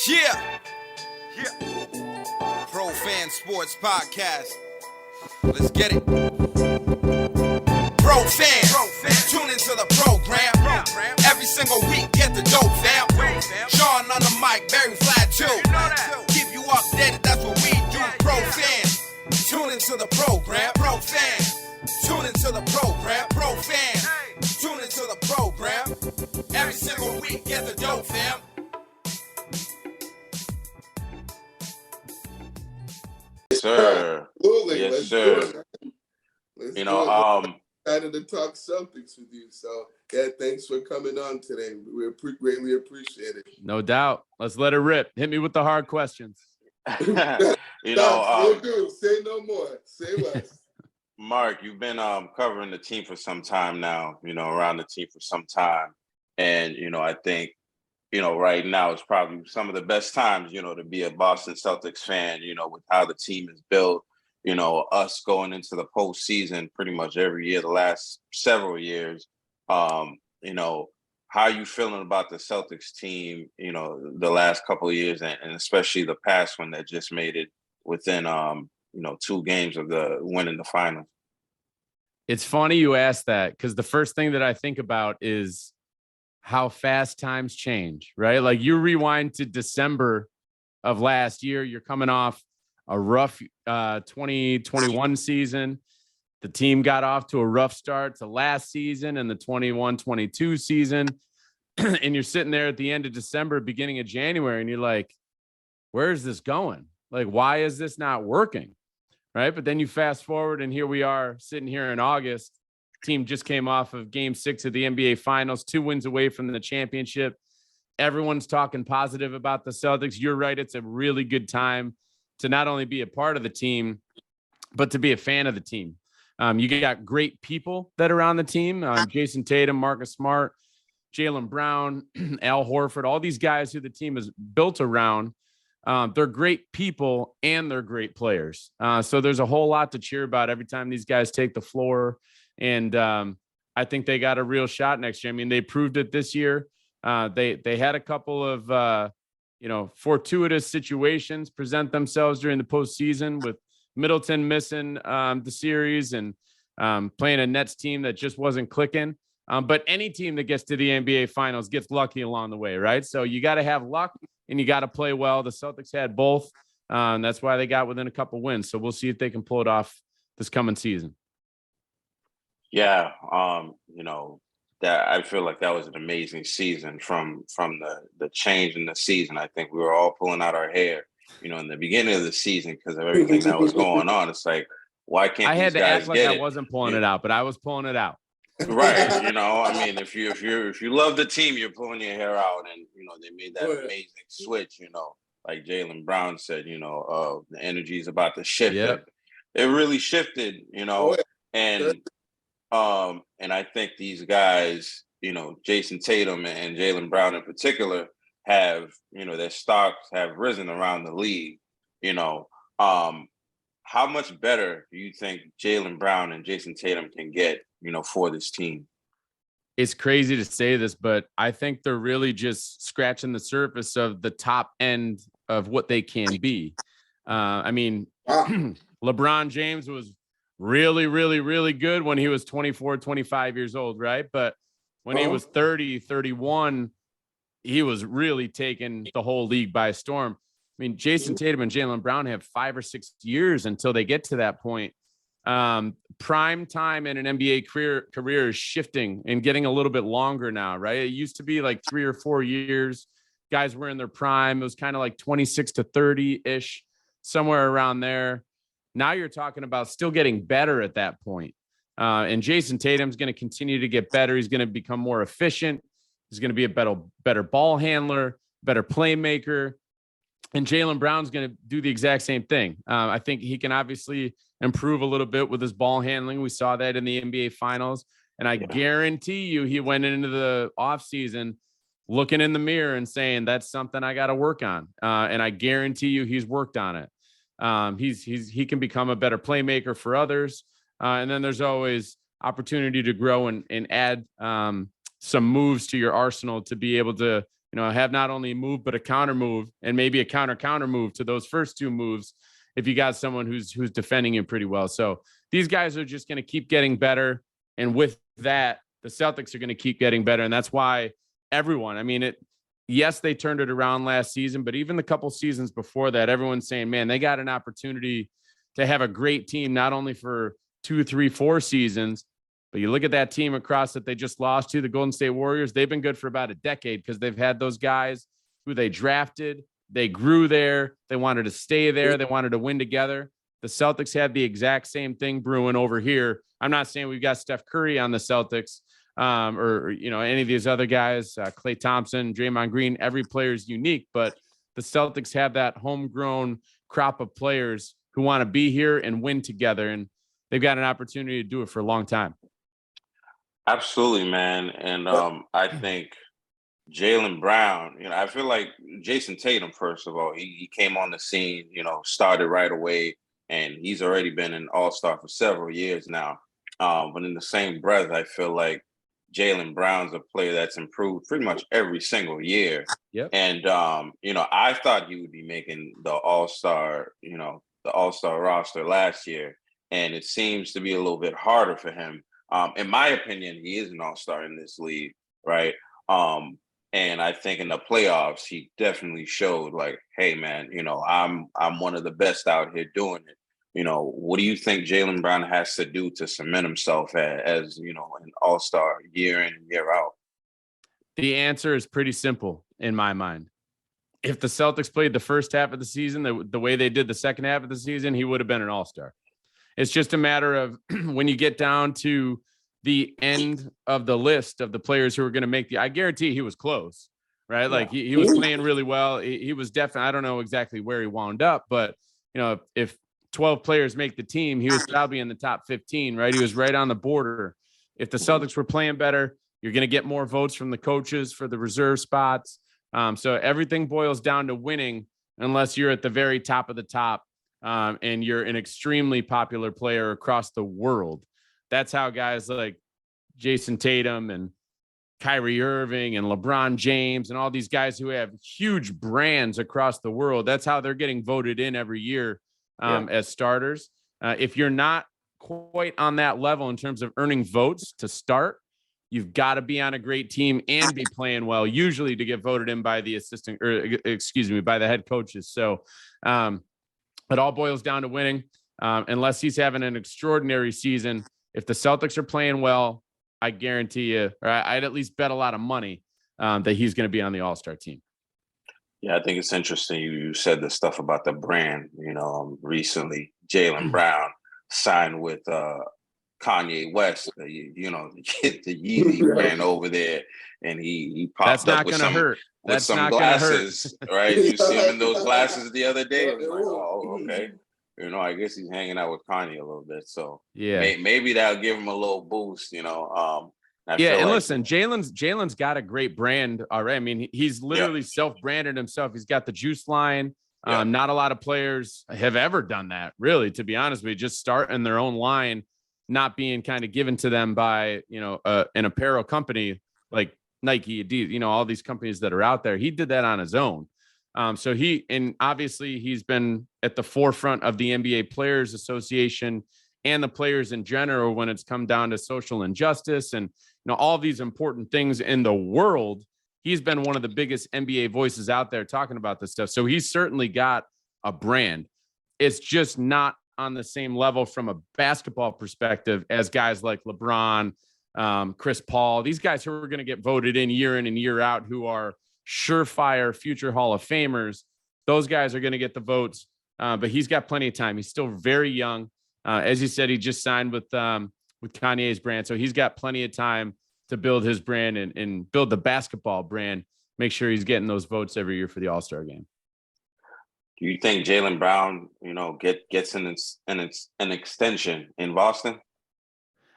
Yeah. Pro Fan Sports Podcast. Let's get it. Pro fans, tune into the program. Every single week, get the dope, fam. Sean on the mic, very flat too. Keep you updated, that's what we do. Pro fans, tune into the program. Pro fans, tune into the program. Pro fans, tune into the program. Every single week, get the dope, fam. Yes, sir. Absolutely. Yes, Let's sir. do it. Let's You do know, it. Excited to talk Celtics with you. So, yeah, thanks for coming on today. We greatly appreciate it. No doubt. Let's let it rip. Hit me with the hard questions. We'll do. Say no more. Say less. Marc, you've been covering the team for some time now, around the team for some time. And, I think, right now it's probably some of the best times, to be a Boston Celtics fan, with how the team is built, us going into the postseason pretty much every year, the last several years. How are you feeling about the Celtics team, the last couple of years and especially the past one that just made it within, 2 games of the winning the finals? It's funny you asked that because the first thing that I think about is how fast times change, right? Like you rewind to December of last year, you're coming off a rough 2021 season. The team got off to a rough start to last season and the 21-22 season. And you're sitting there at the end of December, beginning of January, and you're like, where is this going? Like, why is this not working? Right. But then you fast forward and here we are sitting here in August. Team just came off of game 6 of the NBA finals, 2 wins away from the championship. Everyone's talking positive about the Celtics. You're right. It's a really good time to not only be a part of the team, but to be a fan of the team. You got great people that are on the team. Jayson Tatum, Marcus Smart, Jalen Brown, Al Horford, all these guys who the team is built around. They're great people and they're great players. So there's a whole lot to cheer about every time these guys take the floor. And I think they got a real shot next year. I mean, they proved it this year. They had a couple of, fortuitous situations present themselves during the postseason with Middleton missing the series and playing a Nets team that just wasn't clicking. But any team that gets to the NBA finals gets lucky along the way, right? So you got to have luck and you got to play well. The Celtics had both. That's why they got within a couple wins. So we'll see if they can pull it off this coming season. Yeah. That I feel like that was an amazing season from the change in the season. I think we were all pulling out our hair, in the beginning of the season because of everything that was going on. It's like, why can't I had these to guys act like get I it? wasn't pulling it out, but I was pulling it out. Right. If you love the team, you're pulling your hair out, and they made that amazing switch. Like Jalen Brown said, the energy is about to shift. Yep. It really shifted, and I think these guys, Jayson Tatum and Jalen Brown in particular, have their stocks have risen around the league. How much better do you think Jalen Brown and Jayson Tatum can get, for this team? It's crazy to say this, but I think they're really just scratching the surface of the top end of what they can be. LeBron James was really, really, really good when he was 24, 25 years old, right? But when he was 30, 31, he was really taking the whole league by storm. I mean, Jayson Tatum and Jalen Brown have 5 or 6 years until they get to that point. Prime time in an NBA career is shifting and getting a little bit longer now, right? It used to be like 3 or 4 years. Guys were in their prime. It was kind of like 26 to 30-ish, somewhere around there. Now you're talking about still getting better at that point. And Jayson Tatum's going to continue to get better. He's going to become more efficient. He's going to be a better ball handler, better playmaker. And Jalen Brown's going to do the exact same thing. I think he can obviously improve a little bit with his ball handling. We saw that in the NBA finals. And I guarantee you he went into the offseason looking in the mirror and saying, that's something I got to work on. And I guarantee you he's worked on it. He can become a better playmaker for others. And then there's always opportunity to grow and add some moves to your arsenal to be able to have not only a move, but a counter move and maybe a counter move to those first two moves if you got someone who's defending him pretty well. So these guys are just going to keep getting better. And with that, the Celtics are going to keep getting better. And that's why everyone, yes, they turned it around last season, but even the couple seasons before that, everyone's saying, man, they got an opportunity to have a great team, not only for 2, 3, 4 seasons, but you look at that team across that they just lost to, the Golden State Warriors. They've been good for about a decade because they've had those guys who they drafted. They grew there. They wanted to stay there. They wanted to win together. The Celtics had the exact same thing brewing over here. I'm not saying we've got Steph Curry on the Celtics or any of these other guys, Klay Thompson, Draymond Green. Every player is unique, but the Celtics have that homegrown crop of players who want to be here and win together. And they've got an opportunity to do it for a long time. Absolutely, man. And I think Jalen Brown, I feel like Jayson Tatum, first of all, he came on the scene, started right away, and he's already been an all-star for several years now. But in the same breath, I feel like Jalen Brown's a player that's improved pretty much every single year. Yep. And, I thought he would be making the all-star, the all-star roster last year. And it seems to be a little bit harder for him. In my opinion, he is an all-star in this league, right? And I think in the playoffs, he definitely showed like, hey, man, I'm one of the best out here doing it. What do you think Jalen Brown has to do to cement himself as an all-star year in and year out? The answer is pretty simple in my mind. If the Celtics played the first half of the season the way they did the second half of the season, he would have been an all-star. It's just a matter of when you get down to the end of the list of the players who are going to make I guarantee he was close, right? Yeah. Like he was playing really well. He was definitely, I don't know exactly where he wound up, but if 12 players make the team, he was probably in the top 15, right? He was right on the border. If the Celtics were playing better, you're going to get more votes from the coaches for the reserve spots. So everything boils down to winning unless you're at the very top of the top and you're an extremely popular player across the world. That's how guys like Jayson Tatum and Kyrie Irving and LeBron James and all these guys who have huge brands across the world, that's how they're getting voted in every year as starters. If you're not quite on that level in terms of earning votes to start, you've got to be on a great team and be playing well, usually to get voted in by the by the head coaches. So it all boils down to winning. Unless he's having an extraordinary season, if the Celtics are playing well, I guarantee you, or I'd at least bet a lot of money that he's going to be on the All-Star team. Yeah, I think it's interesting. You said the stuff about the brand. Recently Jalen Brown signed with Kanye West. The Yeezy brand over there, and he popped up with some glasses. Right? You see him in those glasses the other day. I'm like, oh, okay. I guess he's hanging out with Kanye a little bit. So yeah, maybe that'll give him a little boost. Listen, Jalen's got a great brand already. I mean, he's literally self-branded himself. He's got the juice line. Not a lot of players have ever done that, really, to be honest with you, just starting their own line, not being kind of given to them by, an apparel company like Nike, Adidas, all these companies that are out there. He did that on his own. So obviously he's been at the forefront of the NBA Players Association and the players in general when it's come down to social injustice and all these important things in the world. He's been one of the biggest NBA voices out there talking about this stuff. So he's certainly got a brand. It's just not on the same level from a basketball perspective as guys like LeBron, Chris Paul, these guys who are going to get voted in and year out, who are surefire future Hall of Famers. Those guys are going to get the votes, but he's got plenty of time. He's still very young. As you said, he just signed with Kanye's brand. So he's got plenty of time to build his brand and build the basketball brand, make sure he's getting those votes every year for the All-Star game. Do you think Jalen Brown, gets an extension in Boston?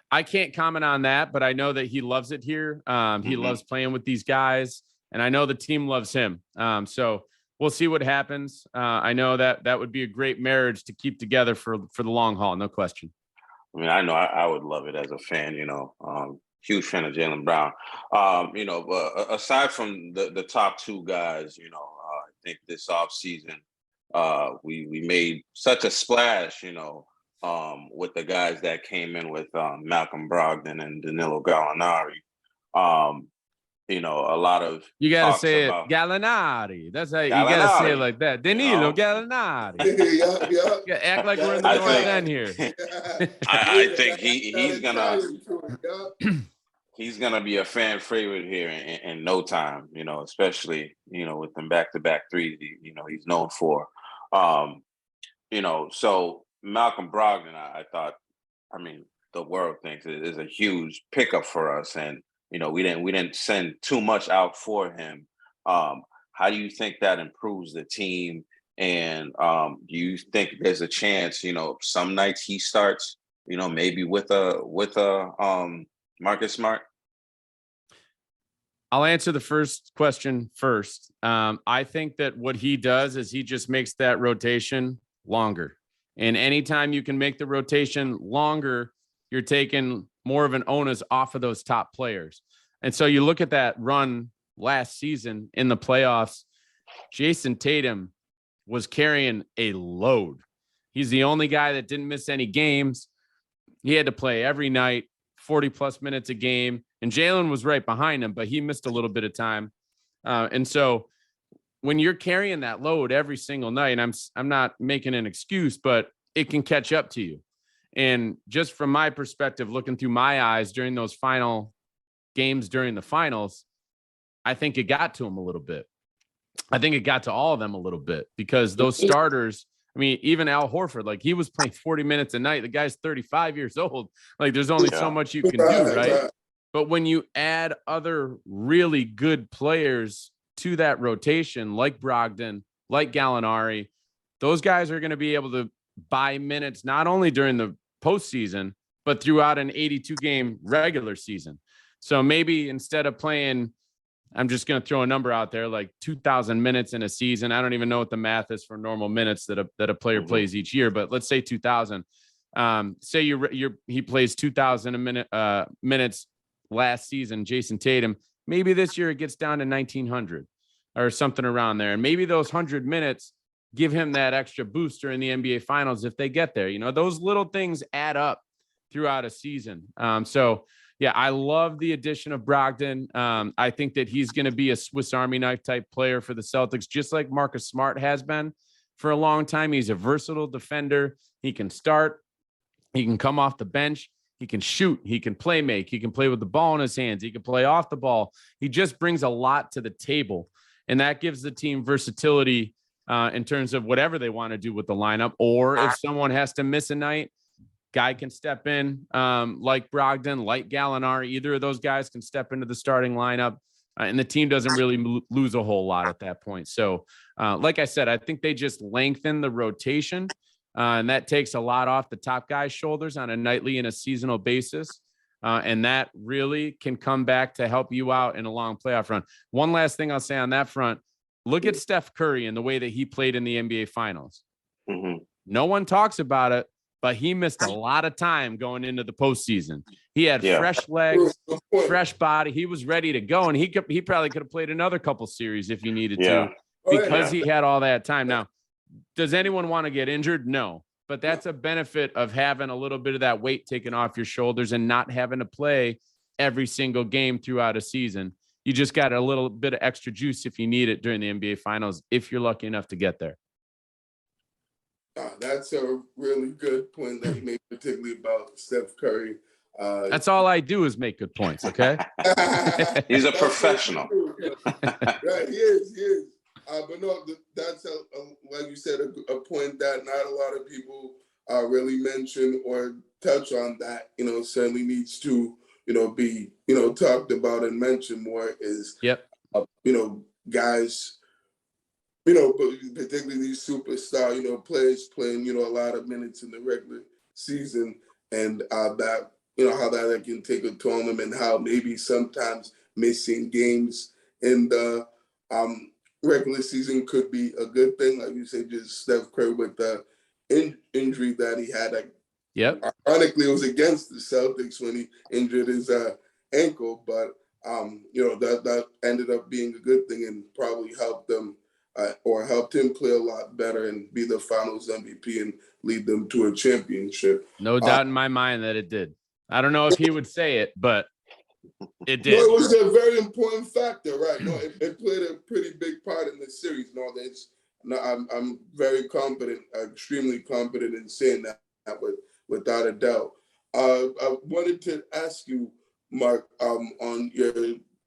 I can't comment on that, but I know that he loves it here. He loves playing with these guys, and I know the team loves him. So we'll see what happens. I know that would be a great marriage to keep together for the long haul, no question. I mean, I know I would love it as a fan, huge fan of Jalen Brown. Aside from the top two guys, I think this offseason, we made such a splash, with the guys that came in with Malcolm Brogdon and Danilo Gallinari. A lot of you gotta talks say about it, Gallinari. That's how you Gallinari, gotta say it like that. Danilo Gallinari. Yeah. Act like we're in the I North think- End here. I think he's gonna be a fan favorite here in no time, especially, with them back-to-back threes, he's known for. So Malcolm Brogdon, I thought, the world thinks it is a huge pickup for us. And, we didn't send too much out for him. How do you think that improves the team? And do you think there's a chance, some nights he starts, maybe with a Marcus Smart? I'll answer the first question first. I think that what he does is he just makes that rotation longer. And anytime you can make the rotation longer, you're taking more of an onus off of those top players. And so you look at that run last season in the playoffs, Jayson Tatum was carrying a load. He's the only guy that didn't miss any games. He had to play every night, 40 plus minutes a game. And Jalen was right behind him, but he missed a little bit of time. And so when you're carrying that load every single night, and I'm not making an excuse, but it can catch up to you. And just from my perspective, looking through my eyes during those final games during the finals, I think it got to him a little bit. I think it got to all of them a little bit because those starters, even Al Horford, like he was playing 40 minutes a night. The guy's 35 years old. Like there's only so much you can do, right? But when you add other really good players to that rotation, like Brogdon, like Gallinari, those guys are going to be able to buy minutes, not only during the postseason, but throughout an 82-game regular season. So maybe instead of playing, I'm just going to throw a number out there, like 2,000 minutes in a season. I don't even know what the math is for normal minutes that a player plays each year, but let's say 2,000. Say he plays 2,000 minutes last season, Jayson Tatum. Maybe this year it gets down to 1,900 or something around there. And maybe those 100 minutes give him that extra booster in the NBA Finals if they get there. Those little things add up throughout a season. So, yeah, I love the addition of Brogdon. I think that he's going to be a Swiss Army knife type player for the Celtics, just like Marcus Smart has been for a long time. He's a versatile defender. He can start. He can come off the bench. He can shoot. He can play make. He can play with the ball in his hands. He can play off the ball. He just brings a lot to the table, and that gives the team versatility in terms of whatever they want to do with the lineup. Or if someone has to miss a night, guy can step in like Brogdon, like Gallinari. Either of those guys can step into the starting lineup, and the team doesn't really lose a whole lot at that point. So, like I said, I think they just lengthen the rotation, and that takes a lot off the top guy's shoulders on a nightly and a seasonal basis. And that really can come back to help you out in a long playoff run. One last thing I'll say on that front, look at Steph Curry and the way that he played in the NBA Finals. No one talks about it, but he missed a lot of time going into the postseason. He had fresh legs, fresh body. He was ready to go, and he probably could have played another couple series if he needed to because he had all that time. Now, does anyone want to get injured? No, but that's a benefit of having a little bit of that weight taken off your shoulders and not having to play every single game throughout a season. You just got a little bit of extra juice if you need it during the NBA Finals, if you're lucky enough to get there. That's a really good point that you made, particularly about Steph Curry. That's all I do is make good points, okay? He's a professional. Right, he is. But no, that's, like you said, a point that not a lot of people really mention or touch on that, certainly needs to, be, talked about and mentioned more is, guys, but particularly these superstar, players playing, a lot of minutes in the regular season, and that, how that can take a toll on them, and how maybe sometimes missing games in the regular season could be a good thing. Like you said, just Steph Curry with the injury that he had. Ironically, it was against the Celtics when he injured his ankle, but that ended up being a good thing and probably helped them or helped him play a lot better and be the Finals MVP and lead them to a championship. No doubt in my mind that it did. I don't know if he would say it, but it did. No, it was a very important factor, right? No, it played a pretty big part in the series. I'm very confident, extremely confident in saying that without a doubt. I wanted to ask you, Marc, on your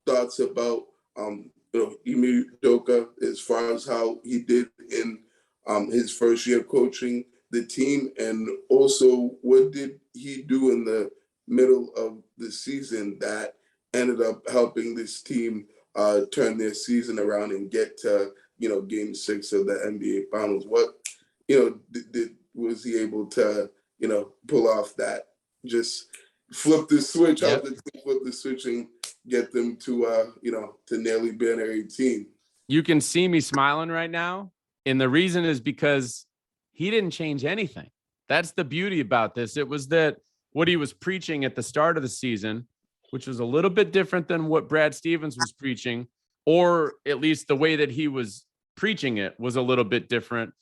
thoughts about Ime Udoka as far as how he did in his first year coaching the team, and also what did he do in the middle of the season that ended up helping this team turn their season around and get to Game 6 of the NBA Finals. What was he able to pull off that? Just flip the switch, Yep. Flip the switch and get them to to nearly being an 18. You can see me smiling right now, and the reason is because he didn't change anything. That's the beauty about this. It was that what he was preaching at the start of the season, which was a little bit different than what Brad Stevens was preaching, or at least the way that he was preaching it was a little bit different.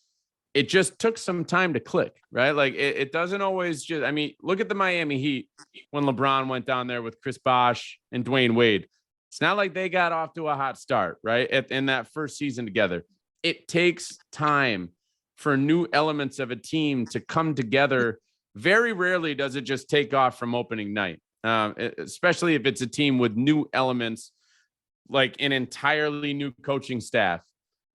It just took some time to click, right? Like it doesn't always just, I mean, look at the Miami Heat when LeBron went down there with Chris Bosh and Dwayne Wade. It's not like they got off to a hot start, right? In that first season together. It takes time for new elements of a team to come together. Very rarely does it just take off from opening night, especially if it's a team with new elements, like an entirely new coaching staff,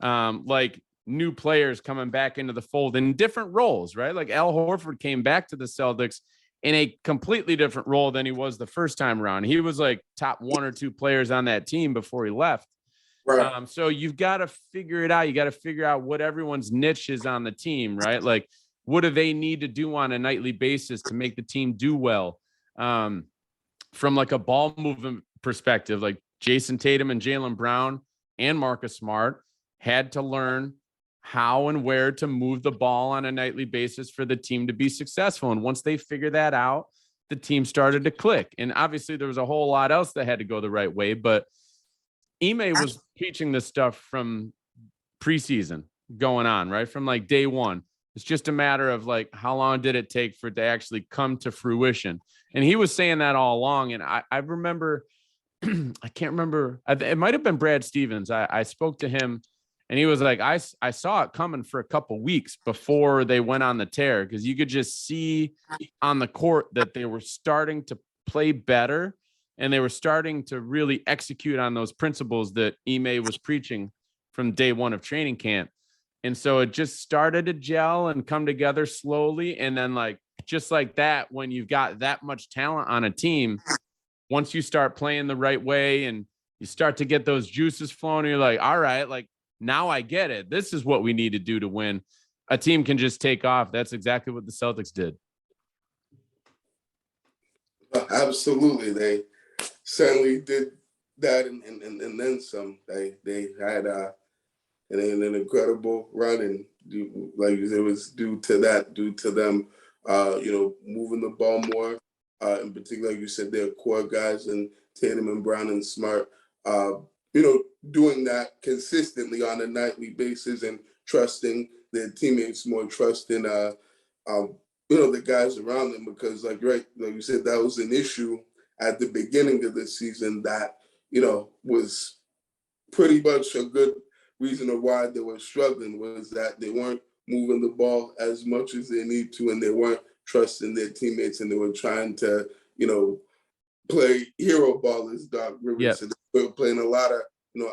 like new players coming back into the fold in different roles, right? Like Al Horford came back to the Celtics in a completely different role than he was the first time around. He was like top 1 or 2 players on that team before he left. Right. So you've got to figure it out. You got to figure out what everyone's niche is on the team, right? Like, what do they need to do on a nightly basis to make the team do well? From like a ball movement perspective, like Jayson Tatum and Jalen Brown and Marcus Smart had to learn how and where to move the ball on a nightly basis for the team to be successful. And once they figured that out, the team started to click. And obviously there was a whole lot else that had to go the right way, but Ime was teaching this stuff from preseason going on, right? From like day one. It's just a matter of like, how long did it take for it to actually come to fruition? And he was saying that all along. And I remember, I can't remember, it might've been Brad Stevens. I spoke to him and he was like, I saw it coming for a couple weeks before they went on the tear. Cause you could just see on the court that they were starting to play better and they were starting to really execute on those principles that Ime was preaching from day one of training camp. And so it just started to gel and come together slowly. And then like, just like that, when you've got that much talent on a team, once you start playing the right way and you start to get those juices flowing, you're like, all right, like now I get it. This is what we need to do to win. A team can just take off. That's exactly what the Celtics did. Absolutely. They certainly did that and then some. They had an incredible run, and like it was due to them, moving the ball more. In particular, like you said, their core guys and Tatum and Brown and Smart, doing that consistently on a nightly basis and trusting their teammates more, trusting the guys around them, because like you said, that was an issue at the beginning of the season that was pretty much a good reason of why they were struggling, was that they weren't moving the ball as much as they need to, and they weren't trusting their teammates, and they were trying to, play hero ball, as Doc Rivers Yep. said. They were playing a lot of,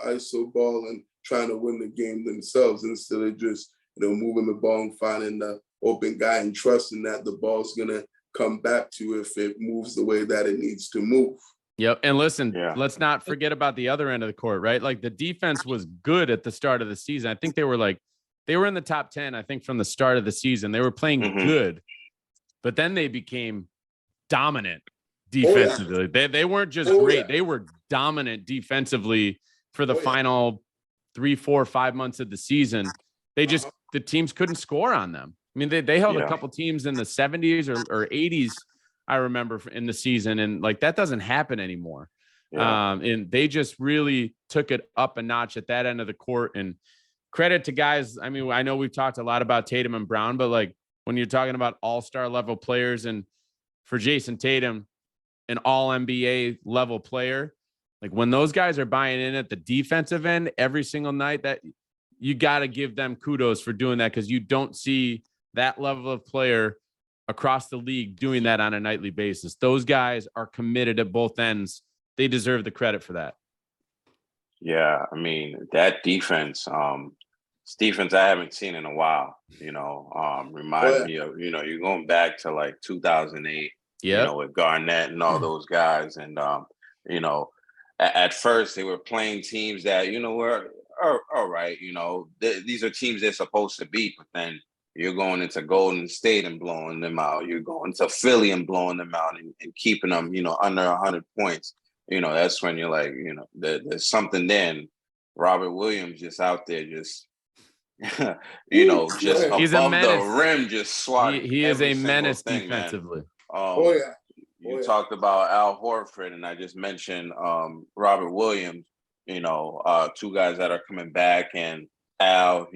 ISO ball and trying to win the game themselves instead of just, moving the ball and finding the open guy and trusting that the ball's going to come back to you if it moves the way that it needs to move. Yep. And listen, let's not forget about the other end of the court, right? Like the defense was good at the start of the season. I think they were in the top 10, I think, from the start of the season. They were playing good, but then they became dominant defensively. They weren't just great. They were dominant defensively for the final 3, 4, 5 months of the season. The teams couldn't score on them. I mean, they held a couple teams in the 70s or 80s, I remember in the season. And like, that doesn't happen anymore. Yeah. And they just really took it up a notch at that end of the court. And credit to guys. I mean, I know we've talked a lot about Tatum and Brown, but like when you're talking about all-star level players, and for Jayson Tatum, an all NBA level player, like when those guys are buying in at the defensive end every single night, that you got to give them kudos for doing that, because you don't see that level of player across the league doing that on a nightly basis. Those guys are committed at both ends. They deserve the credit for that. Yeah, I mean, that defense, it's defense I haven't seen in a while, reminds me of, you're going back to like 2008, with Garnett and all those guys. And, at first they were playing teams that, were all right. These are teams they're supposed to beat, but then you're going into Golden State and blowing them out. You're going to Philly and blowing them out and keeping them, under 100 points. That's when you're like, there's something then. Robert Williams just out there, just, just he's above the rim, just swatting. He is a menace thing, defensively. You talked about Al Horford, and I just mentioned Robert Williams, two guys that are coming back. And Al,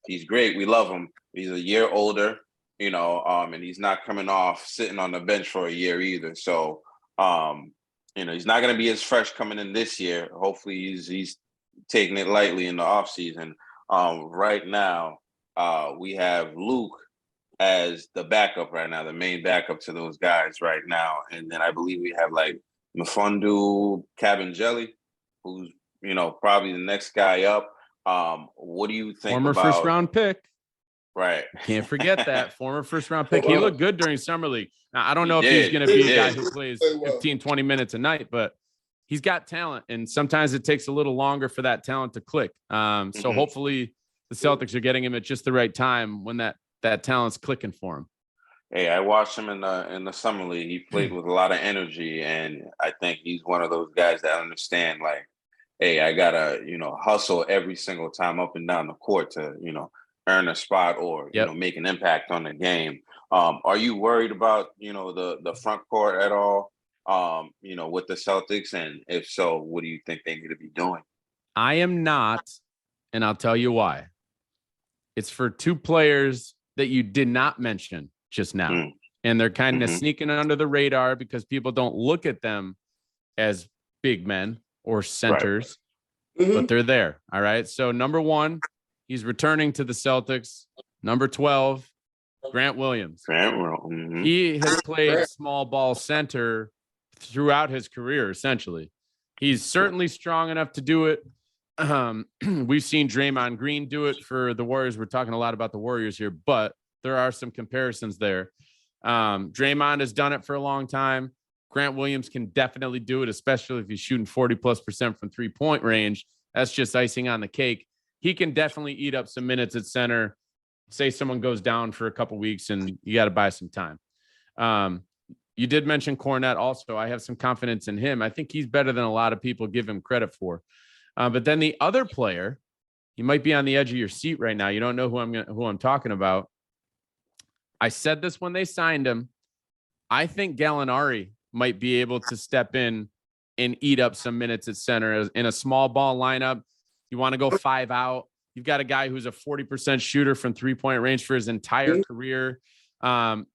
he's great. We love him. He's a year older, and he's not coming off sitting on the bench for a year either. So, he's not going to be as fresh coming in this year. Hopefully he's taking it lightly in the offseason. Right now, we have Luke as the backup right now, the main backup to those guys right now. And then I believe we have like Mfundu Kabengele, who's, probably the next guy up. What do you think Former about first round pick? Right. Can't forget that. Former first round pick. He looked good during summer league. Now, I don't know if he's going to be a guy who plays 15, 20 minutes a night, but he's got talent. And sometimes it takes a little longer for that talent to click. So hopefully the Celtics are getting him at just the right time when that talent's clicking for him. Hey, I watched him in the summer league. He played with a lot of energy, and I think he's one of those guys that understand, like, hey, I gotta, hustle every single time up and down the court to, earn a spot or make an impact on the game. Are you worried about the front court at all? With the Celtics, and if so, what do you think they need to be doing? I am not, and I'll tell you why. It's for two players that you did not mention just now, and they're kind of sneaking under the radar because people don't look at them as big men or centers, but they're there. All right. So number one, he's returning to the Celtics. Number 12, Grant Williams. He has played small ball center throughout his career, essentially. He's certainly strong enough to do it. We've seen Draymond Green do it for the Warriors. We're talking a lot about the Warriors here, but there are some comparisons there. Draymond has done it for a long time. Grant Williams can definitely do it, especially if he's shooting 40+% from 3-point range. That's just icing on the cake. He can definitely eat up some minutes at center. Say someone goes down for a couple weeks and you got to buy some time. You did mention Kornet also. I have some confidence in him. I think he's better than a lot of people give him credit for. But then the other player, you might be on the edge of your seat right now. You don't know who I'm talking about. I said this when they signed him. I think Gallinari might be able to step in and eat up some minutes at center in a small ball lineup. You want to go 5 out. You've got a guy who's a 40% shooter from 3-point range for his entire career.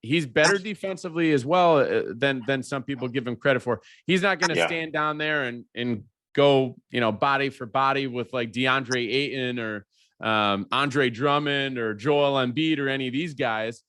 He's better defensively as well than some people give him credit for. He's not going to stand down there and go, body for body with like DeAndre Ayton or Andre Drummond or Joel Embiid or any of these guys.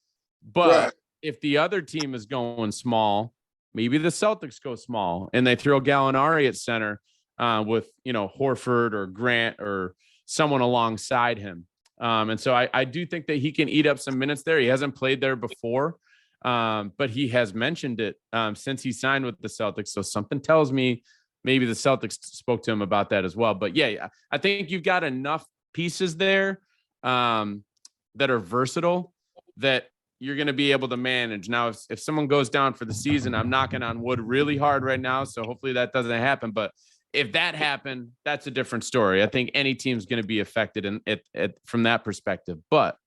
But if the other team is going small, maybe the Celtics go small and they throw Gallinari at center with, Horford or Grant or someone alongside him. And so I do think that he can eat up some minutes there. He hasn't played there before, but he has mentioned it since he signed with the Celtics. So something tells me maybe the Celtics spoke to him about that as well. But yeah, I think you've got enough pieces there that are versatile that you're going to be able to manage. Now, if someone goes down for the season, I'm knocking on wood really hard right now. So hopefully that doesn't happen. But if that happened, that's a different story. I think any team's going to be affected from that perspective. But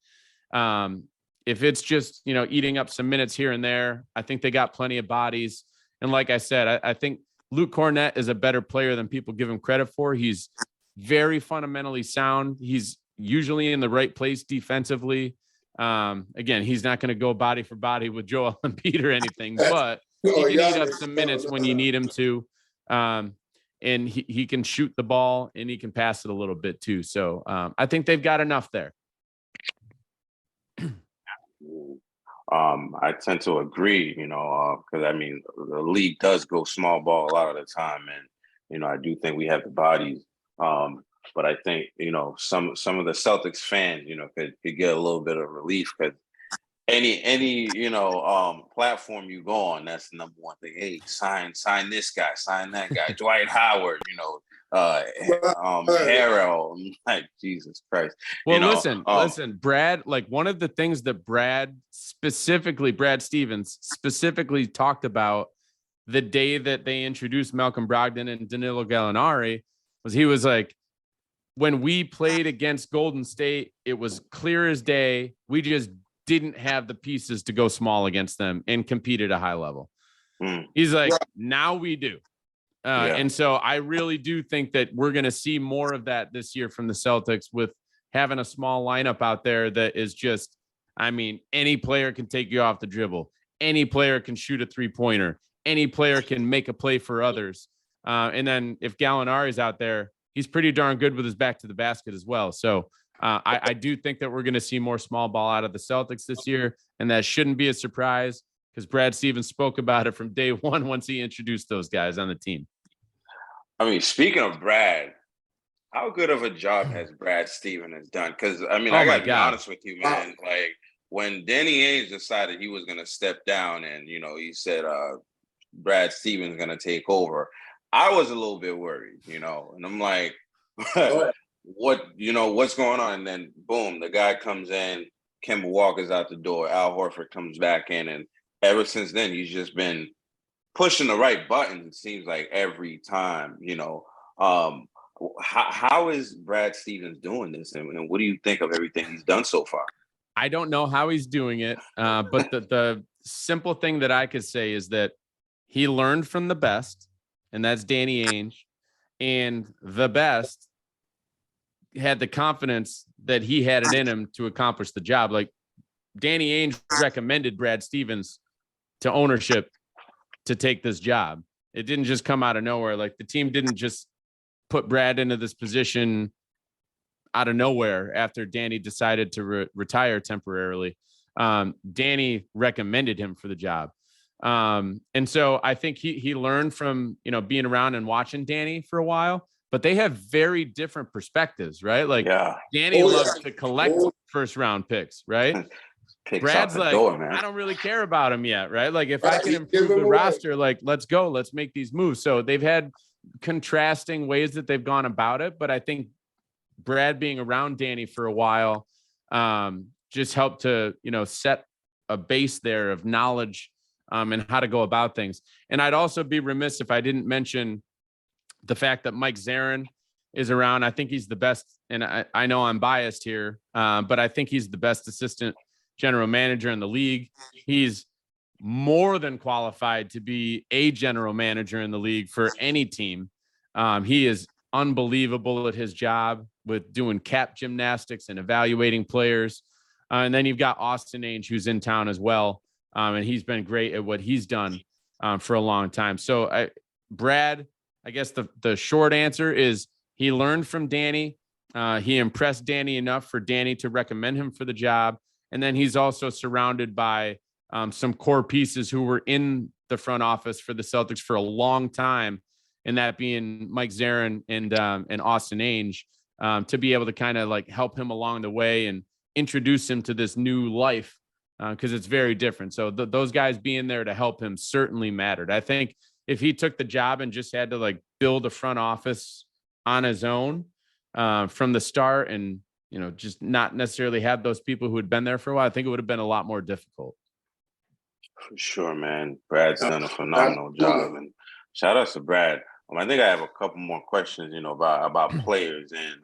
if it's just, eating up some minutes here and there, I think they got plenty of bodies. And like I said, I think Luke Cornett is a better player than people give him credit for. He's very fundamentally sound. He's usually in the right place defensively. Again, he's not going to go body for body with Joel Embiid or anything, but he can eat up some minutes when you need him to. And he can shoot the ball and he can pass it a little bit too. So I think they've got enough there. I tend to agree, because the league does go small ball a lot of the time, and I do think we have the bodies. But I think some of the Celtics fans, could get a little bit of relief because any platform you go on, that's the number one thing. Hey, sign this guy, sign that guy, Dwight Howard, Harrell, like Jesus Christ. Well, listen, Brad, like one of the things that Brad Stevens specifically talked about the day that they introduced Malcolm Brogdon and Danilo Gallinari was he was like, when we played against Golden State, it was clear as day. We just didn't have the pieces to go small against them and compete at a high level. He's like, now we do. And so I really do think that we're going to see more of that this year from the Celtics with having a small lineup out there that is just, any player can take you off the dribble. Any player can shoot a 3-pointer. Any player can make a play for others. And then if Gallinari's out there, he's pretty darn good with his back to the basket as well. So I do think that we're going to see more small ball out of the Celtics this year. And that shouldn't be a surprise because Brad Stevens spoke about it from day one once he introduced those guys on the team. Speaking of Brad, how good of a job has Brad Stevens done? Because, I got to be honest with you, man. Like, when Danny Ainge decided he was going to step down and, he said Brad Stevens going to take over, I was a little bit worried, and I'm like, what's going on? And then, boom, the guy comes in, Kemba Walker's out the door, Al Horford comes back in, and ever since then, he's just been pushing the right buttons, it seems like, every time, how is Brad Stevens doing this? And what do you think of everything he's done so far? I don't know how he's doing it, but the simple thing that I could say is that he learned from the best, and that's Danny Ainge, and the best had the confidence that he had it in him to accomplish the job. Like Danny Ainge recommended Brad Stevens to ownership to take this job. It didn't just come out of nowhere. Like the team didn't just put Brad into this position out of nowhere after Danny decided to retire temporarily. Danny recommended him for the job. And so I think he learned from, being around and watching Danny for a while, but they have very different perspectives, right? Like Danny loves to collect first round picks, right? Brad's like, I don't really care about him yet, right? Like if I can improve the roster, like let's go, let's make these moves. So they've had contrasting ways that they've gone about it, but I think Brad being around Danny for a while just helped to, set a base there of knowledge and how to go about things. And I'd also be remiss if I didn't mention the fact that Mike Zarin is around. I think he's the best, and I know I'm biased here, but I think he's the best assistant general manager in the league. He's more than qualified to be a general manager in the league for any team. He is unbelievable at his job with doing cap gymnastics and evaluating players. And then you've got Austin Ainge, who's in town as well. And he's been great at what he's done for a long time. So Brad, I guess the short answer is he learned from Danny. He impressed Danny enough for Danny to recommend him for the job. And then he's also surrounded by some core pieces who were in the front office for the Celtics for a long time, and that being Mike Zarin and Austin Ainge, to be able to kind of like help him along the way and introduce him to this new life because it's very different. So those guys being there to help him certainly mattered. I think if he took the job and just had to like build a front office on his own from the start and just not necessarily have those people who had been there for a while, I think it would have been a lot more difficult. For sure, man. Brad's done a phenomenal job, and shout out to Brad. I think I have a couple more questions, about players, and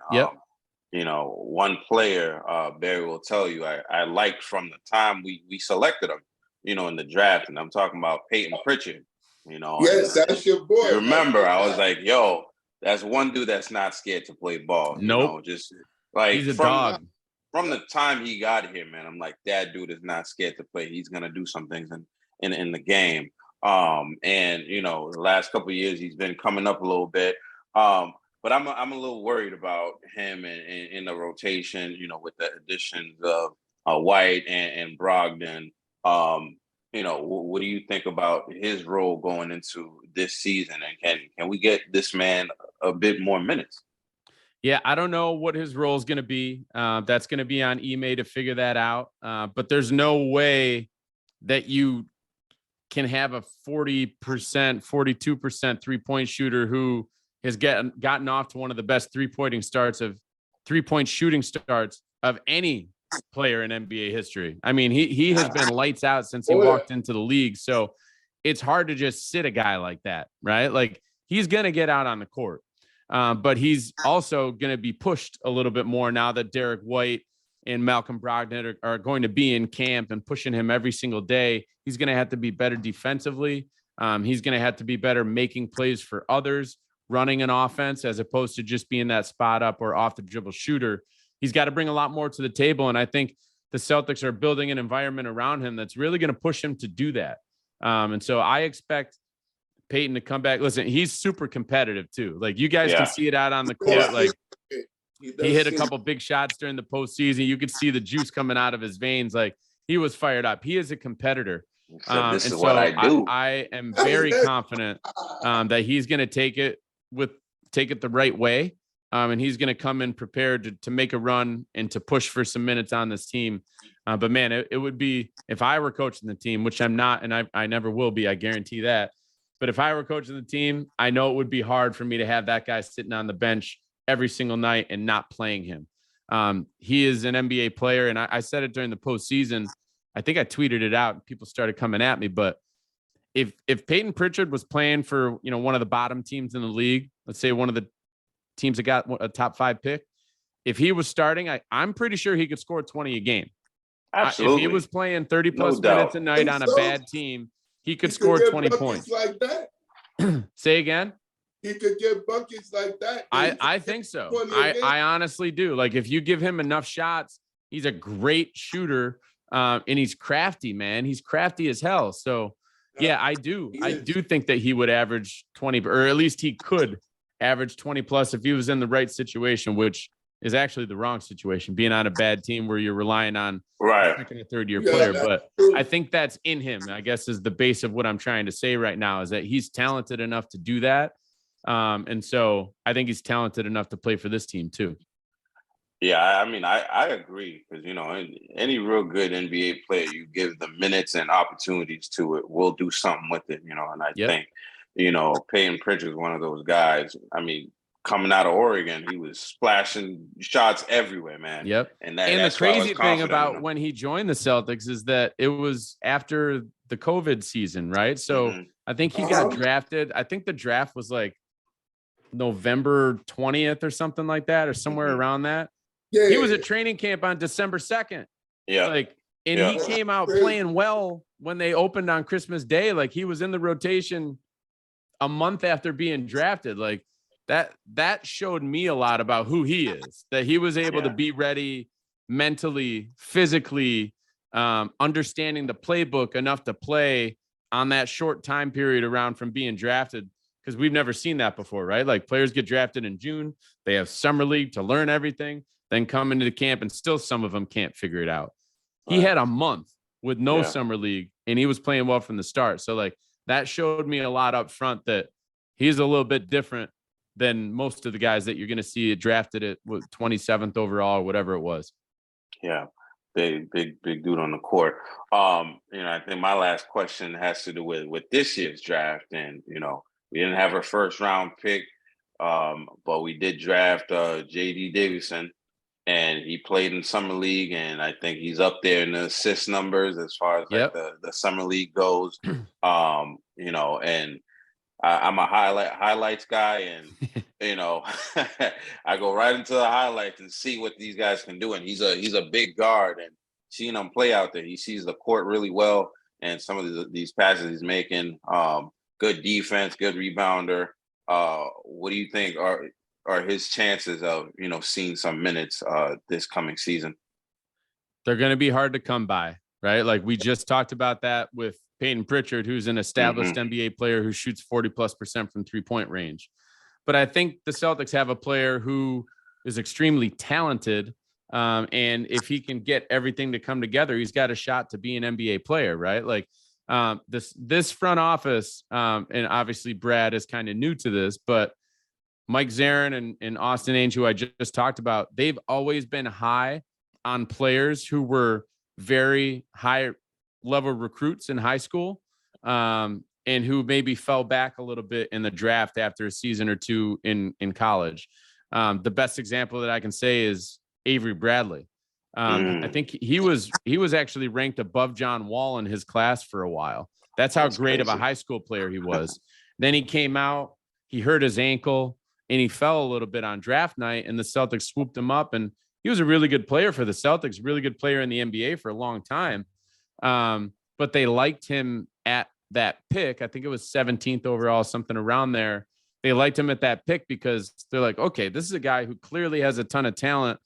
one player, Barry will tell you, I liked from the time we selected him, in the draft, and I'm talking about Peyton Pritchard, Yes, that's your boy. Remember, I was like, yo, that's one dude that's not scared to play ball. Nope. Just like he's a dog. From the time he got here, man, I'm like, that dude is not scared to play. He's gonna do some things in the game. And the last couple of years he's been coming up a little bit. But I'm a little worried about him in the rotation, with the additions of White and Brogden. What do you think about his role going into this season? And can we get this man a bit more minutes? Yeah, I don't know what his role is going to be. That's going to be on Ime to figure that out. But there's no way that you can have a 40%, 42% three-point shooter who has gotten off to one of the best three-point shooting starts of any player in NBA history. I mean, he has been lights out since he walked into the league. So it's hard to just sit a guy like that, right? Like, he's going to get out on the court. But he's also going to be pushed a little bit more now that Derek White and Malcolm Brogden are going to be in camp and pushing him every single day. He's going to have to be better defensively. He's going to have to be better making plays for others, running an offense, as opposed to just being that spot up or off the dribble shooter. He's got to bring a lot more to the table. And I think the Celtics are building an environment around him that's really going to push him to do that. And so I expect Peyton to come back. Listen, he's super competitive too. Like, you guys can see it out on the court. Yeah. Like, he hit a couple big shots during the postseason. You could see the juice coming out of his veins. Like, he was fired up. He is a competitor. This is what I do. I am very confident that he's going to take it the right way. And he's going to come in prepared to make a run and to push for some minutes on this team. But man, it would be, if I were coaching the team, which I'm not, and I never will be, I guarantee that. But if I were coaching the team, I know it would be hard for me to have that guy sitting on the bench every single night and not playing him. He is an NBA player. And I said it during the postseason. I think I tweeted it out and people started coming at me. But if Peyton Pritchard was playing for, one of the bottom teams in the league, let's say one of the teams that got a top 5 pick, if he was starting, I'm pretty sure he could score 20 a game. Absolutely. If he was playing 30 plus minutes a night on a bad team, he could score 20 points. Like that. Say again? He could get buckets like that. I think so. I honestly do. Like, if you give him enough shots, he's a great shooter, and he's crafty, man. He's crafty as hell. So, yeah, I do. I do think that he would average 20, or at least he could average 20 plus if he was in the right situation, which is actually the wrong situation, being on a bad team where you're relying on second or third year player. But I think that's in him, I guess, is the base of what I'm trying to say right now, is that he's talented enough to do that. And so I think he's talented enough to play for this team too. Yeah, I mean, I agree, because, any real good NBA player, you give the minutes and opportunities to it, will do something with it, and I think, Peyton Pritchard is one of those guys. I mean, coming out of Oregon, he was splashing shots everywhere, man. Yep. And the crazy thing about when he joined the Celtics is that it was after the COVID season, right? So I think he got drafted. I think the draft was like November 20th or something like that, or somewhere around that. Yeah, he was at training camp on December 2nd. Yeah. He came out playing well when they opened on Christmas Day. Like, he was in the rotation a month after being drafted. Like, that showed me a lot about who he is, that he was able to be ready mentally, physically, understanding the playbook enough to play on that short time period around from being drafted, because we've never seen that before, right? Like, players get drafted in June, they have summer league to learn everything, then come into the camp, and still some of them can't figure it out. He had a month with no summer league, and he was playing well from the start. So, like, that showed me a lot up front that he's a little bit different than most of the guys that you're going to see drafted at 27th overall or whatever it was. Yeah, big dude on the court. I think my last question has to do with this year's draft, and we didn't have our first round pick, but we did draft JD Davidson, and he played in summer league, and I think he's up there in the assist numbers as far as like the summer league goes. And I'm a highlights guy, and I go right into the highlights and see what these guys can do. And he's a big guard, and seeing him play out there, he sees the court really well, and some of these passes he's making. Good defense, good rebounder. What do you think are his chances of seeing some minutes this coming season? They're going to be hard to come by, right? Like we just talked about that with Peyton Pritchard, who's an established NBA player who shoots 40+% from 3-point range. But I think the Celtics have a player who is extremely talented. And if he can get everything to come together, he's got a shot to be an NBA player, right? Like this front office, and obviously Brad is kind of new to this, but Mike Zarin and Austin Ainge, who I just talked about, they've always been high on players who were very high level recruits in high school, and who maybe fell back a little bit in the draft after a season or two in college. The best example that I can say is Avery Bradley. I think he was actually ranked above John Wall in his class for a while. That's how great of a high school player he was. Then he came out, he hurt his ankle, and he fell a little bit on draft night, and the Celtics swooped him up, and he was a really good player for the Celtics, really good player in the NBA for a long time. But they liked him at that pick. I think it was 17th overall, something around there. They liked him at that pick because they're like, okay, this is a guy who clearly has a ton of talent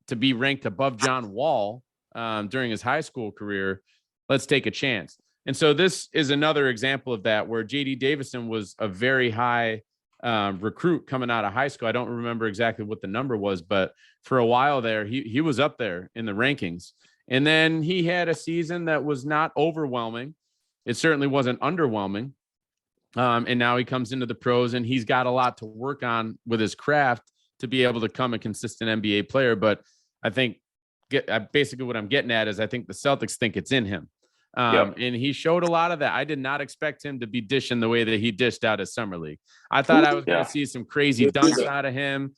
to be ranked above John Wall during his high school career. Let's take a chance. And so this is another example of that, where JD Davidson was a very high recruit coming out of high school. I don't remember exactly what the number was, but for a while there, he was up there in the rankings. And then he had a season that was not overwhelming. It certainly wasn't underwhelming. And now he comes into the pros, and he's got a lot to work on with his craft to be able to become a consistent NBA player. But I think basically what I'm getting at is I think the Celtics think it's in him. And he showed a lot of that. I did not expect him to be dishing the way that he dished out at Summer League. I thought I was going to see some crazy dunks out of him.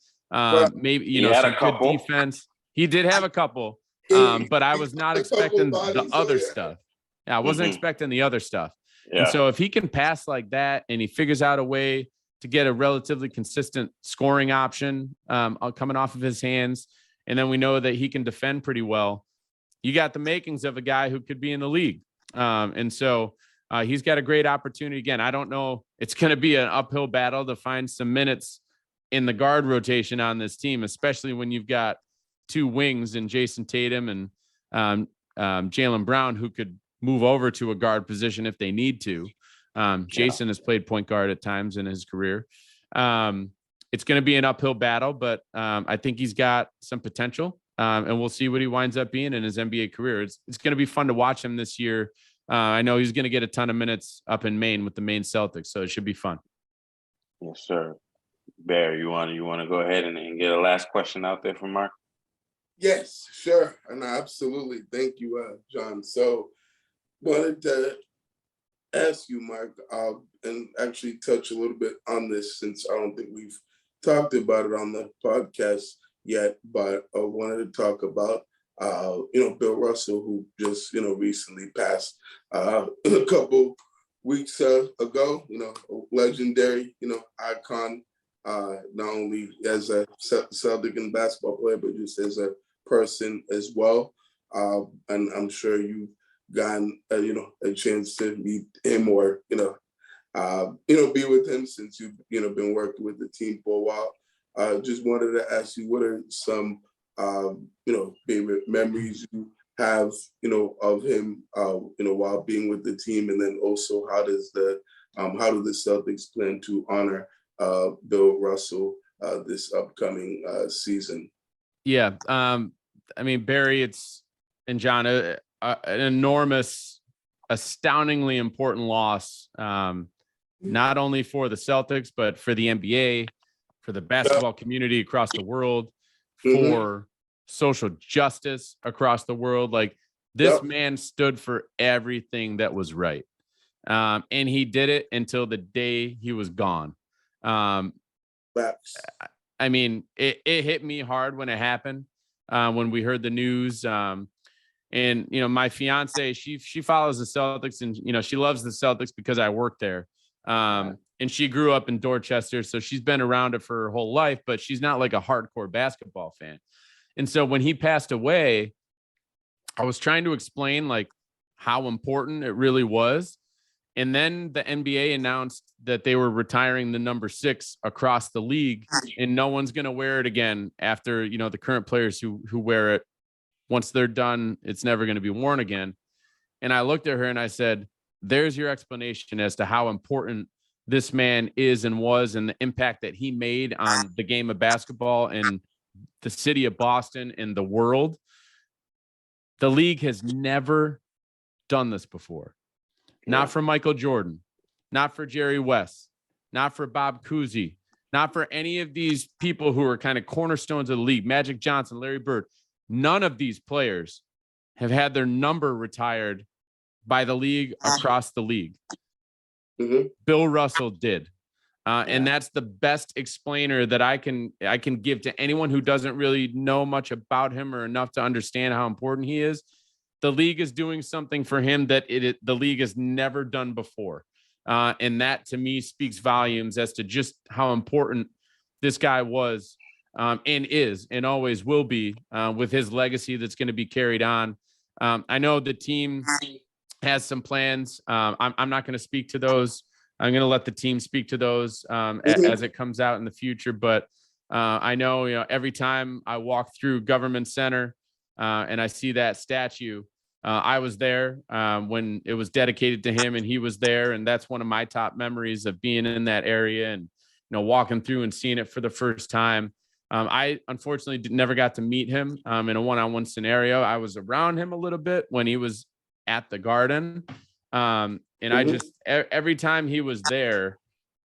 Maybe, some good defense. He did have a couple. But I was not expecting the other stuff. Yeah, I wasn't expecting the other stuff. Yeah. And so if he can pass like that, and he figures out a way to get a relatively consistent scoring option coming off of his hands, and then we know that he can defend pretty well, you got the makings of a guy who could be in the league. And so he's got a great opportunity. Again, I don't know. It's going to be an uphill battle to find some minutes in the guard rotation on this team, especially when you've got two wings in Jayson Tatum and Jalen Brown, who could move over to a guard position if they need to. Jayson has played point guard at times in his career. It's going to be an uphill battle, but I think he's got some potential, and we'll see what he winds up being in his NBA career. It's going to be fun to watch him this year. I know he's going to get a ton of minutes up in Maine with the Maine Celtics, so it should be fun. Yes, sir. Bear, you want to go ahead and get a last question out there from Marc? Yes, sure. And absolutely. Thank you, John. So wanted to ask you, Marc, and actually touch a little bit on this, since I don't think we've talked about it on the podcast yet, but I wanted to talk about, Bill Russell, who just, recently passed a couple weeks ago, a legendary, icon, not only as a Celtic and basketball player, but just as a person as well. And I'm sure you've gotten, a chance to meet him or, be with him since you've, been working with the team for a while. Just wanted to ask you, what are some, favorite memories you have, of him, while being with the team? And then also, how do the Celtics plan to honor Bill Russell this upcoming season? Yeah. Barry, and John, an enormous, astoundingly important loss, not only for the Celtics, but for the NBA, for the basketball community across the world, for social justice across the world. Like, this man stood for everything that was right. And he did it until the day he was gone. It hit me hard when it happened, when we heard the news. And, my fiance, she follows the Celtics, and, she loves the Celtics because I work there. And and she grew up in Dorchester, so she's been around it for her whole life, but she's not like a hardcore basketball fan. And so when he passed away, I was trying to explain like how important it really was. And then the NBA announced that they were retiring the number 6 across the league, and no one's going to wear it again after, you know, the current players who wear it. Once they're done, it's never going to be worn again. And I looked at her and I said, there's your explanation as to how important this man is and was, and the impact that he made on the game of basketball and the city of Boston and the world. The league has never done this before. Not for Michael Jordan, not for Jerry West, not for Bob Cousy, not for any of these people who are kind of cornerstones of the league, Magic Johnson, Larry Bird. None of these players have had their number retired by the league across the league. Mm-hmm. Bill Russell did. And that's the best explainer that I can give to anyone who doesn't really know much about him or enough to understand how important he is. The league is doing something for him that the league has never done before. And that to me speaks volumes as to just how important this guy was and is and always will be with his legacy that's going to be carried on. I know the team has some plans. I'm not going to speak to those. I'm going to let the team speak to those as it comes out in the future. But I know, you know, every time I walk through Government Center and I see that statue, I was there when it was dedicated to him, and he was there. And that's one of my top memories of being in that area and, you know, walking through and seeing it for the first time. I unfortunately never got to meet him in a one-on-one scenario. I was around him a little bit when he was at the Garden. And I just, every time he was there,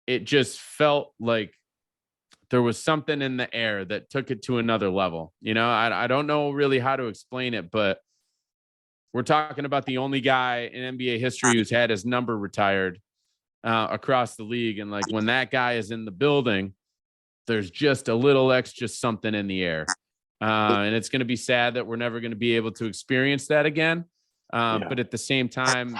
it just felt like there was something in the air that took it to another level. You know, I don't know really how to explain it, but we're talking about the only guy in NBA history who's had his number retired across the league. And like when that guy is in the building, there's just a little extra something in the air. And it's going to be sad that we're never going to be able to experience that again. But at the same time,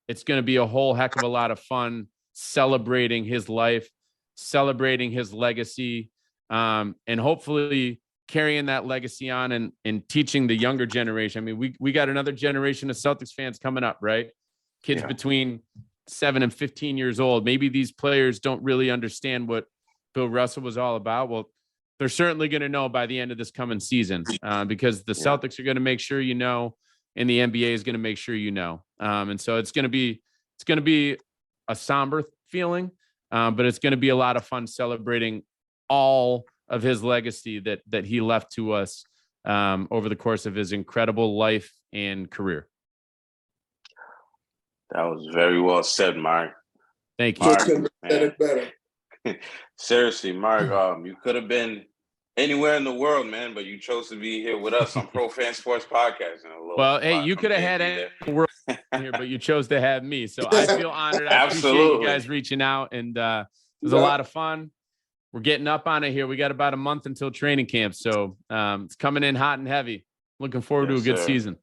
it's going to be a whole heck of a lot of fun celebrating his life, celebrating his legacy, and hopefully carrying that legacy on and teaching the younger generation. I mean, we got another generation of Celtics fans coming up, right? Kids between 7 and 15 years old. Maybe these players don't really understand what Bill Russell was all about. Well, they're certainly going to know by the end of this coming season because the Celtics are going to make sure you know, and the NBA is going to make sure you know. And so it's going to be a somber feeling, but it's going to be a lot of fun celebrating all of his legacy that he left to us over the course of his incredible life and career. That was very well said, Marc. Thank you. Marc, Seriously, Marc, you could have been anywhere in the world, man, but you chose to be here with us on Pro Fan Sports Podcast. Well, hey, you could have had any world here, but you chose to have me. So I feel honored. I appreciate you guys reaching out, and it was a lot of fun. We're getting up on it here. We got about a month until training camp, so it's coming in hot and heavy. Looking forward to a good season.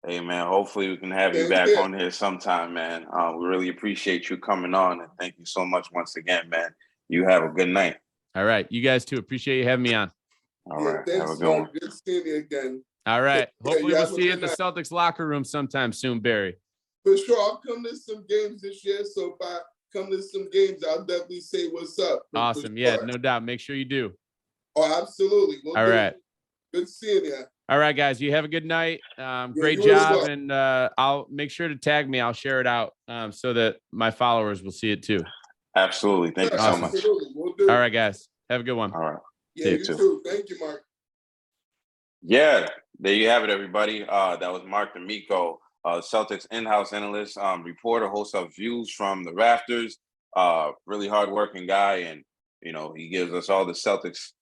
Hey, man, hopefully we can have you back on here sometime, man. We really appreciate you coming on, and thank you so much once again, man. You have a good night. All right. You guys too. Appreciate you having me on. All right. Thanks, have a good one. Good seeing you again. All right. Hopefully we'll see you at the Celtics locker room sometime soon, Barry. For sure. I'll come to some games this year. So if I come to some games, I'll definitely say what's up. Awesome. Yeah, no doubt. Make sure you do. Oh, absolutely. All right. Good seeing you. All right, guys. You have a good night. Great job. Well. And I'll make sure to tag me. I'll share it out so that my followers will see it too. Absolutely. Thank you so much. We'll do. All right, guys. Have a good one. All right. Yeah, you too. Thank you, Marc. Yeah, there you have it, everybody. That was Marc D'Amico, Celtics in-house analyst, reporter, host of Views from the Rafters. Really hardworking guy, and you know he gives us all the Celtics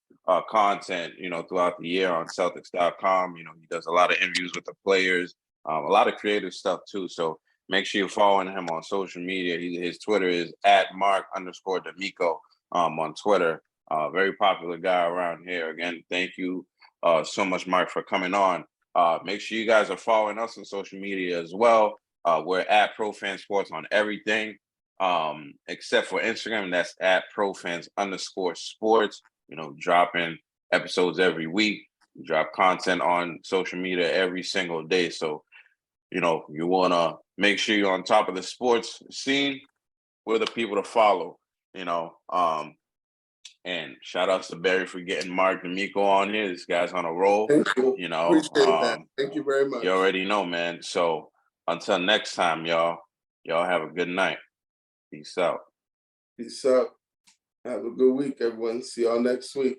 content, you know, throughout the year on Celtics.com. You know, he does a lot of interviews with the players, a lot of creative stuff too. So make sure you're following him on social media. His Twitter is @Marc_D'Amico on Twitter. Very popular guy around here. Again, thank you so much, Marc, for coming on. Make sure you guys are following us on social media as well. We're @ProFanSports on everything. except for Instagram. That's at profans_sports. Dropping episodes every week. We drop content on social media every single day. So, you want to make sure you're on top of the sports scene. We're the people to follow, and shout outs to Barry for getting Marc and Miko on here. This guy's on a roll. Thank you. Appreciate that. Thank you very much. You already know, man. So until next time, y'all have a good night. Peace out. Peace out. Have a good week, everyone. See y'all next week.